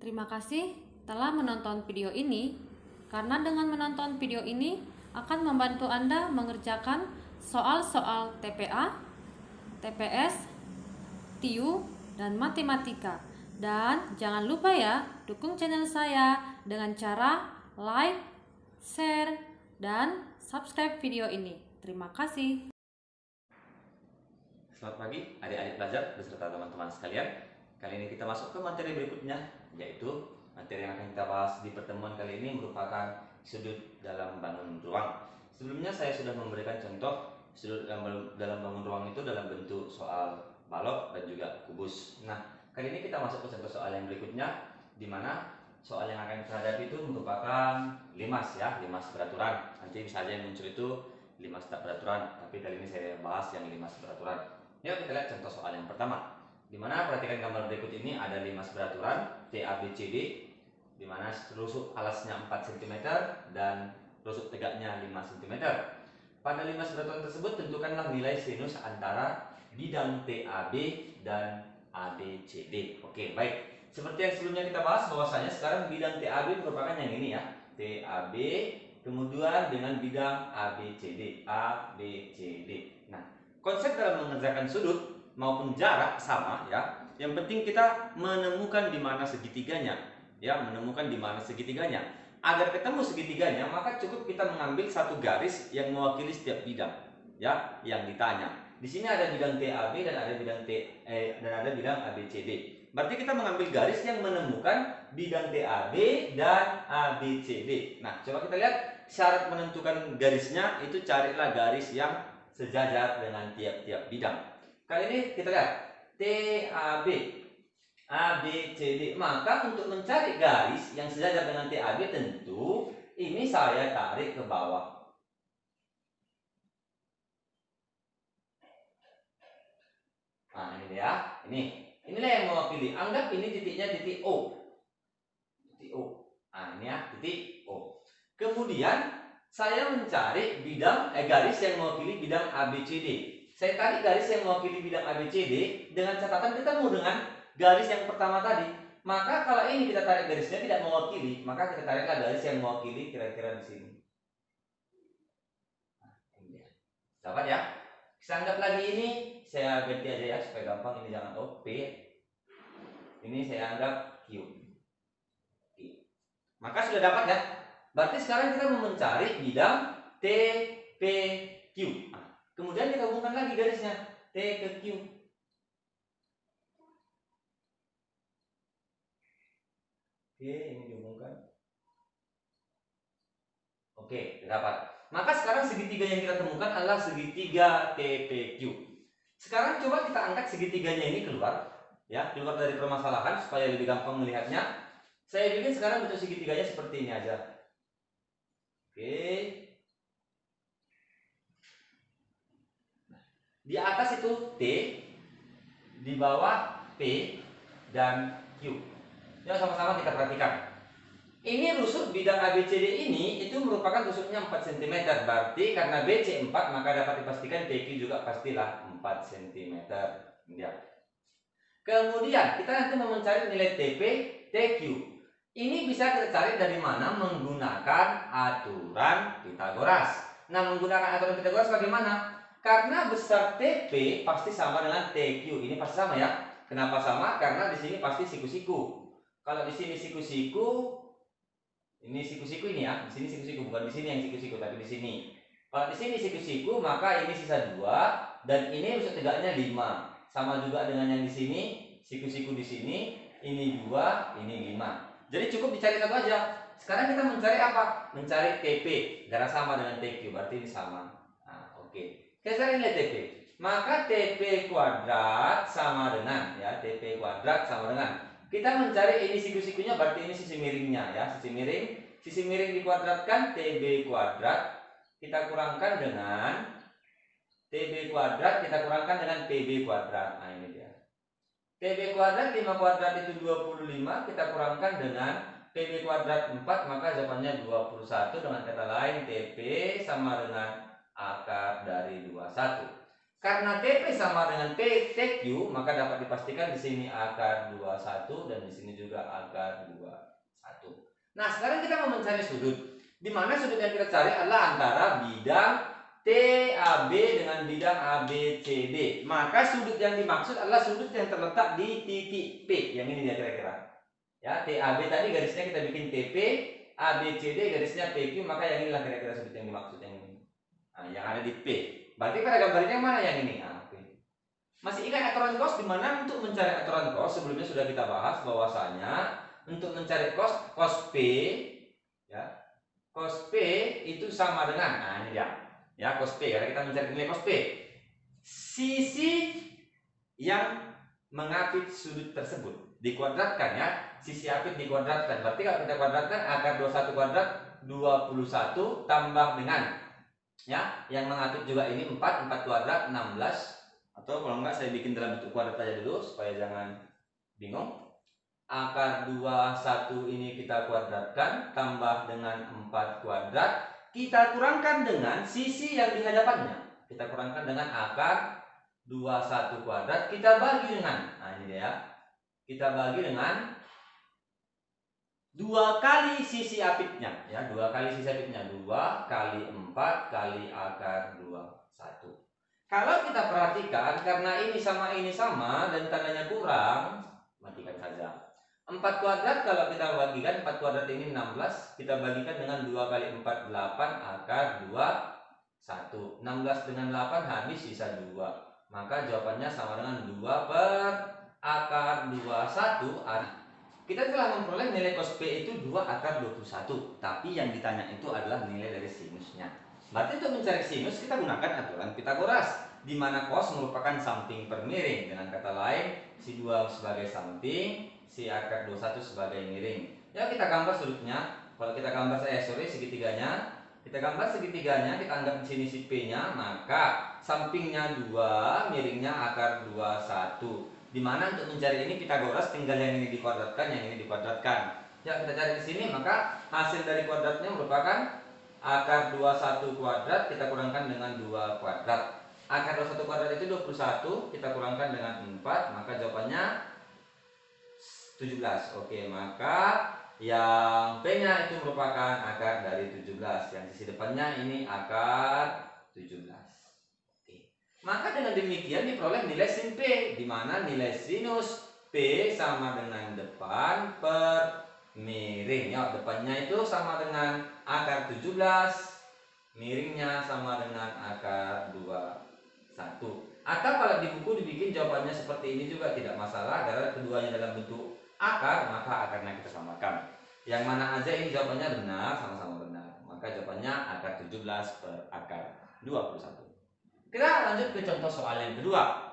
Terima kasih telah menonton video ini, karena dengan menonton video ini akan membantu Anda mengerjakan soal-soal TPA, TPS, TIU, dan matematika. Dan jangan lupa ya, dukung channel saya dengan cara like, share, dan subscribe video ini. Terima kasih. Selamat pagi adik-adik pelajar beserta teman-teman sekalian. Kali ini kita masuk ke materi berikutnya, yaitu materi yang akan kita bahas di pertemuan kali ini merupakan sudut dalam bangun ruang. Sebelumnya saya sudah memberikan contoh sudut dalam bangun ruang itu dalam bentuk soal balok dan juga kubus. Nah, kali ini kita masuk ke contoh soal yang berikutnya, di mana soal yang akan kita hadapi itu merupakan limas ya, limas beraturan. Nanti bisa aja yang muncul itu limas tak beraturan, tapi kali ini saya bahas yang limas beraturan. Yuk kita lihat contoh soal yang pertama. Dimana perhatikan gambar berikut ini ada limas beraturan TABCD, dimana rusuk alasnya 4 cm dan rusuk tegaknya 5 cm. Pada limas beraturan tersebut tentukanlah nilai sinus antara bidang TAB dan ABCD. Oke, baik. Seperti yang sebelumnya kita bahas bahwasanya sekarang bidang TAB merupakan yang ini ya, TAB kemudian dengan bidang ABCD, ABCD. Nah, konsep dalam mengerjakan sudut maupun jarak sama ya. Yang penting kita menemukan di mana segitiganya, ya, menemukan di mana segitiganya. Agar ketemu segitiganya, maka cukup kita mengambil satu garis yang mewakili setiap bidang, ya, yang ditanya. Di sini ada bidang TAB dan ada bidang ABCD. Berarti kita mengambil garis yang menemukan bidang TAB dan ABCD. Nah, coba kita lihat syarat menentukan garisnya itu carilah garis yang sejajar dengan tiap-tiap bidang. Kali ini kita lihat TAB, ABCD. Maka untuk mencari garis yang sejajar dengan TAB tentu ini saya tarik ke bawah. Nah, ini ya. Inilah yang mewakili. Anggap ini titiknya titik O. Titik O. Nah, ini ya, titik O. Kemudian saya mencari garis yang mewakili bidang ABCD. Saya tarik garis yang mewakili bidang ABCD dengan catatan ketemu dengan garis yang pertama tadi. Maka kalau ini kita tarik garisnya tidak mewakili, maka kita tariklah garis yang mewakili kira-kira di sini. Nah, ini ya. Dapat ya? Kita anggap lagi ini, saya ganti aja ya supaya gampang. Ini jangan O, P. Ini saya anggap Q. Maka sudah dapat ya. Berarti sekarang kita mau mencari bidang T, P, Q. Nah, kemudian kita hubungkan lagi garisnya T ke Q. Oke, ini dihubungkan. Oke, dapat. Maka sekarang segitiga yang kita temukan adalah segitiga TPQ. Sekarang coba kita angkat segitiganya ini keluar, ya, keluar dari permasalahan supaya lebih gampang melihatnya. Saya bikin sekarang bentuk segitiganya seperti ini aja. Oke. Di atas itu T, di bawah P dan Q. Yuk sama-sama kita perhatikan. Ini rusuk bidang ABCD ini itu merupakan rusuknya 4 cm. Berarti karena BC 4 maka dapat dipastikan TQ juga pastilah 4 cm. Ya. Kemudian kita nanti mau mencari nilai TP, TQ. Ini bisa kita cari dari mana? Menggunakan aturan Pitagoras. Nah, menggunakan aturan Pitagoras bagaimana? Karena besar TP pasti sama dengan TQ. Ini pasti sama ya. Kenapa sama? Karena di sini pasti siku-siku. Kalau di sini siku-siku, ini siku-siku ini ya. Di sini siku-siku, bukan di sini yang siku-siku, tapi di sini. Kalau di sini siku-siku, maka ini sisa 2 dan ini rusuk tegaknya 5. Sama juga dengan yang di sini, siku-siku di sini, ini 2, ini 5. Jadi cukup dicari satu aja. Sekarang kita mencari apa? Mencari TP. Karena sama dengan TQ, berarti ini sama. Nah, oke. Kita cari nilai TP. Maka TP kuadrat sama dengan ya, TP kuadrat sama dengan, kita mencari ini siku-sikunya, berarti ini sisi miringnya ya, sisi miring dikuadratkan TB kuadrat kita kurangkan dengan TB kuadrat kita kurangkan dengan PB kuadrat. Nah, ini dia. TB kuadrat 5 kuadrat itu 25, kita kurangkan dengan PB kuadrat 4, maka jawabannya 21. Dengan kata lain TP sama dengan akar dari 21. Karena TP sama dengan TQ, maka dapat dipastikan di sini akar 21 dan di sini juga akar 21. Nah, sekarang kita mau mencari sudut. Di mana sudut yang kita cari adalah antara bidang TAB dengan bidang ABCD. Maka sudut yang dimaksud adalah sudut yang terletak di titik P. Yang ini dia kira-kira. Ya, TAB tadi garisnya kita bikin TP, ABCD garisnya PQ, maka yang inilah kira-kira sudut yang dimaksud yang ini. Nah, yang ada di P. Berarti pada gambarnya yang mana yang ini? Nah, oke. Masih ingat aturan cos, di mana untuk mencari aturan cos sebelumnya sudah kita bahas bahwasanya untuk mencari cos P, ya, cos P itu sama dengan, nah ini dia, ya, cos P. Karena kita mencari nilai cos P, sisi yang mengapit sudut tersebut dikuadratkan, ya, sisi apit dikuadratkan. Berarti kalau kita kuadratkan akar 21 kuadrat 21 tambah dengan, ya, yang mengapit juga ini 4 kuadrat 16, atau kalau enggak saya bikin dalam bentuk kuadrat aja dulu supaya jangan bingung. Akar 21 ini kita kuadratkan tambah dengan 4 kuadrat, kita kurangkan dengan sisi yang di hadapannya. Kita kurangkan dengan akar 21 kuadrat, kita bagi dengan, nah ini dia, kita bagi dengan 2 kali sisi apitnya, ya, 2 kali sisi apitnya, 2 kali 4 kali akar 21. Kalau kita perhatikan, karena ini sama dan tandanya kurang, matikan saja. 4 kuadrat kalau kita bagikan, 4 kuadrat ini 16, kita bagikan dengan 2 kali 4, 8 akar 21. 16 dengan 8 habis, sisa 2. Maka jawabannya sama dengan 2 per akar 21. Kita telah memperoleh nilai cos P itu 2 akar 21. Tapi yang ditanya itu adalah nilai dari sinusnya. Berarti untuk mencari sinus kita gunakan aturan Pitagoras, di mana cos merupakan samping per miring. Dengan kata lain, si 2 sebagai samping, si akar 21 sebagai miring. Ya, kita gambar sudutnya. Kalau kita gambar segitiganya, kita gambar segitiganya, kita anggap di sini si P-nya, maka sampingnya 2, miringnya akar 21. Dimana untuk mencari ini Pitagoras tinggal yang ini dikuadratkan, yang ini dikuadratkan. Ya, kita cari di sini, maka hasil dari kuadratnya merupakan akar 21 kuadrat kita kurangkan dengan 2 kuadrat. Akar 21 kuadrat itu 21, kita kurangkan dengan 4, maka jawabannya 17. Oke, maka yang P-nya itu merupakan akar dari 17. Yang sisi depannya ini akar 17. Maka dengan demikian diperoleh nilai sin P, di mana nilai sinus P sama dengan depan per miring. Ya, depannya itu sama dengan akar 17, miringnya sama dengan akar 21. Atau kalau di buku dibikin jawabannya seperti ini juga tidak masalah, karena keduanya dalam bentuk akar, maka akarnya kita samakan. Yang mana aja ini jawabannya benar, sama-sama benar. Maka jawabannya akar 17 per akar 21. Kita lanjut ke contoh soal yang kedua.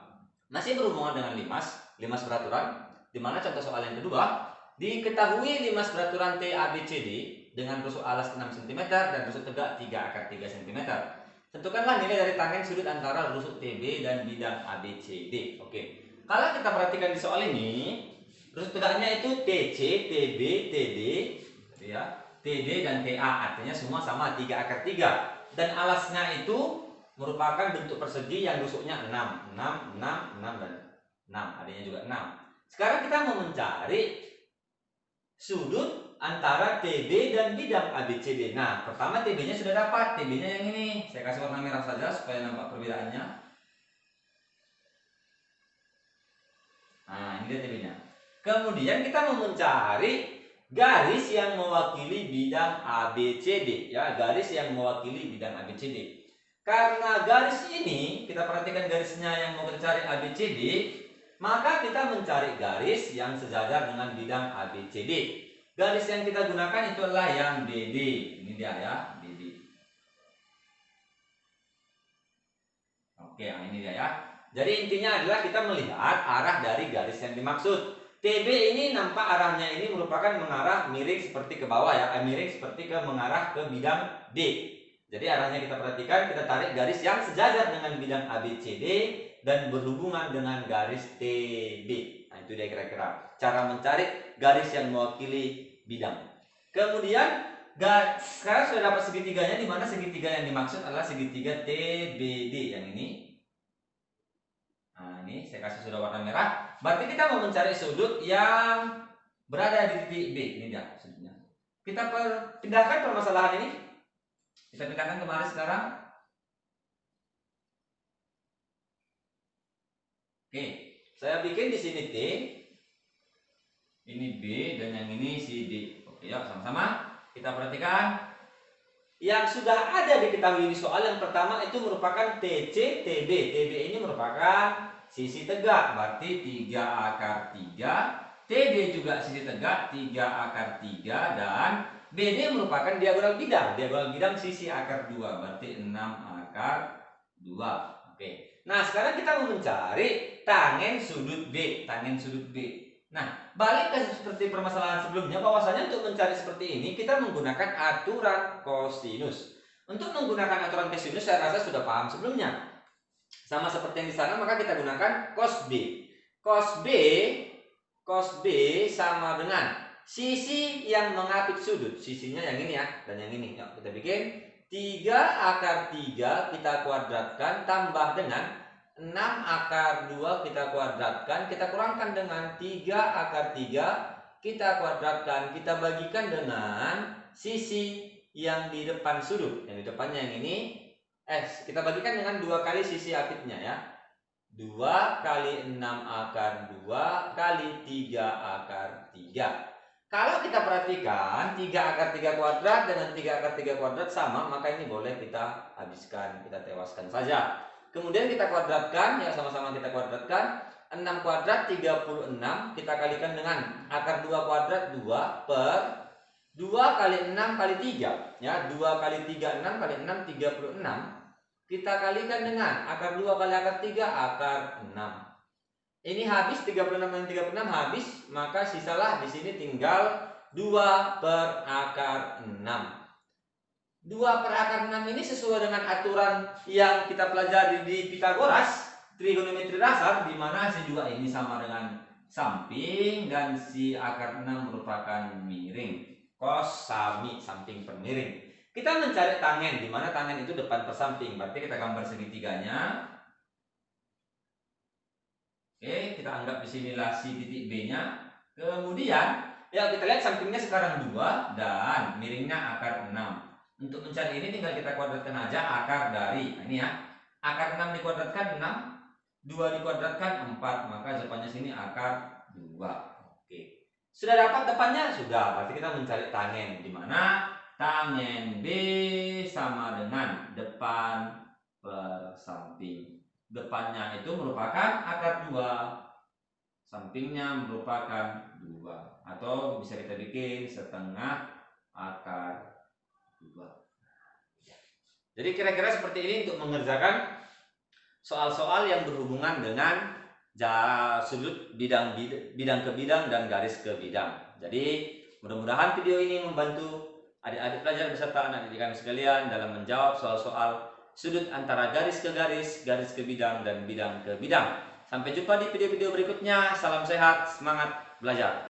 Masih berhubungan dengan limas beraturan, di mana contoh soal yang kedua, diketahui limas beraturan TABCD dengan rusuk alas 6 cm dan rusuk tegak 3 akar 3 cm. Tentukanlah nilai dari tangen sudut antara rusuk TB dan bidang ABCD. Oke. Kalau kita perhatikan di soal ini, rusuk tegaknya itu TC, TB, TD, ya, TD dan TA, artinya semua sama 3 akar 3. Dan alasnya itu merupakan bentuk persegi yang rusuknya 6, dan 6, adanya juga 6. Sekarang kita mau mencari sudut antara TB dan bidang ABCD. Nah, pertama TB-nya sudah dapat, TB-nya yang ini. Saya kasih warna merah saja supaya nampak perbedaannya. Nah, ini dia TB-nya. Kemudian kita mau mencari garis yang mewakili bidang ABCD, ya, garis yang mewakili bidang ABCD. Karena garis ini, kita perhatikan garisnya yang mau kita cari ABCD, maka kita mencari garis yang sejajar dengan bidang ABCD. Garis yang kita gunakan itu adalah yang BD. Ini dia, ya, BD. Oke, nah ini dia, ya. Jadi intinya adalah kita melihat arah dari garis yang dimaksud. TB ini nampak arahnya ini merupakan mengarah miring seperti ke bawah, ya, miring seperti mengarah ke bidang D. Jadi arahnya kita perhatikan, kita tarik garis yang sejajar dengan bidang ABCD dan berhubungan dengan garis TB. Nah, itu dia kira-kira cara mencari garis yang mewakili bidang. Kemudian sekarang sudah dapat segitiganya, di mana segitiga yang dimaksud adalah segitiga TBD yang ini. Nah, ini saya kasih sudah warna merah. Berarti kita mau mencari sudut yang berada di titik B. Ini dia sudutnya. Kita pindahkan permasalahan ini. Kita pindahkan kemari sekarang. Oke, saya bikin di sini T. Ini B dan yang ini si D. Oke, ya sama-sama kita perhatikan. Yang sudah ada diketahui di soal yang pertama itu merupakan TC, TB. TB ini merupakan sisi tegak, berarti 3 akar 3. TB juga sisi tegak, 3 akar 3. Dan BD merupakan diagonal bidang. Diagonal bidang sisi akar 2, berarti 6 akar 2. Oke. Nah, sekarang kita mau mencari tangen sudut B. Tangen sudut B. Nah, balik ke seperti permasalahan sebelumnya, bahwasanya untuk mencari seperti ini kita menggunakan aturan kosinus. Untuk menggunakan aturan kosinus saya rasa sudah paham sebelumnya. Sama seperti yang di sana, maka kita gunakan cos B. Cos B sama dengan sisi yang mengapit sudut. Sisinya yang ini ya, dan yang ini. Yuk, kita bikin 3 akar 3 kita kuadratkan tambah dengan 6 akar 2 kita kuadratkan, kita kurangkan dengan 3 akar 3 kita kuadratkan, kita bagikan dengan sisi yang di depan sudut. Yang di depannya yang ini, kita bagikan dengan 2 kali sisi apitnya ya. 2 kali 6 akar 2 kali 3 akar 3. Kalau kita perhatikan 3 akar 3 kuadrat dengan 3 akar 3 kuadrat sama, maka ini boleh kita habiskan, kita tewaskan saja. Kemudian kita kuadratkan, ya sama-sama kita kuadratkan. 6 kuadrat 36 kita kalikan dengan akar 2 kuadrat 2 per 2 kali 6 kali 3. Ya, 2 kali 3 6 kali 6 36. Kita kalikan dengan akar 2 kali akar 3 akar 6. Ini habis 36 dan 36 habis, maka sisalah di sini tinggal 2 per akar 6. 2 per akar 6 ini sesuai dengan aturan yang kita pelajari di Pitagoras, trigonometri dasar, di mana si 2 ini sama dengan samping dan si akar 6 merupakan miring. Cos sami samping per miring. Kita mencari tangen, di mana tangen itu depan per samping. Berarti kita gambar segitiganya. Oke, kita anggap di sinilah si titik B-nya. Kemudian, ya kita lihat sampingnya sekarang 2 dan miringnya akar 6. Untuk mencari ini tinggal kita kuadratkan aja akar dari, nah ini ya, akar 6 dikuadratkan 6, 2 dikuadratkan 4, maka depannya sini akar 2. Oke. Sudah dapat depannya? Sudah, berarti kita mencari tangen, di mana tangen B sama dengan depan per samping. Depannya itu merupakan akar 2, sampingnya merupakan 2, atau bisa kita bikin setengah akar 2. Jadi kira-kira seperti ini untuk mengerjakan soal-soal yang berhubungan dengan sudut bidang ke bidang dan garis ke bidang. Jadi mudah-mudahan video ini membantu adik-adik pelajar beserta anak didik kami sekalian dalam menjawab soal-soal sudut antara garis ke garis, garis ke bidang, dan bidang ke bidang. Sampai jumpa di video-video berikutnya. Salam sehat, semangat belajar.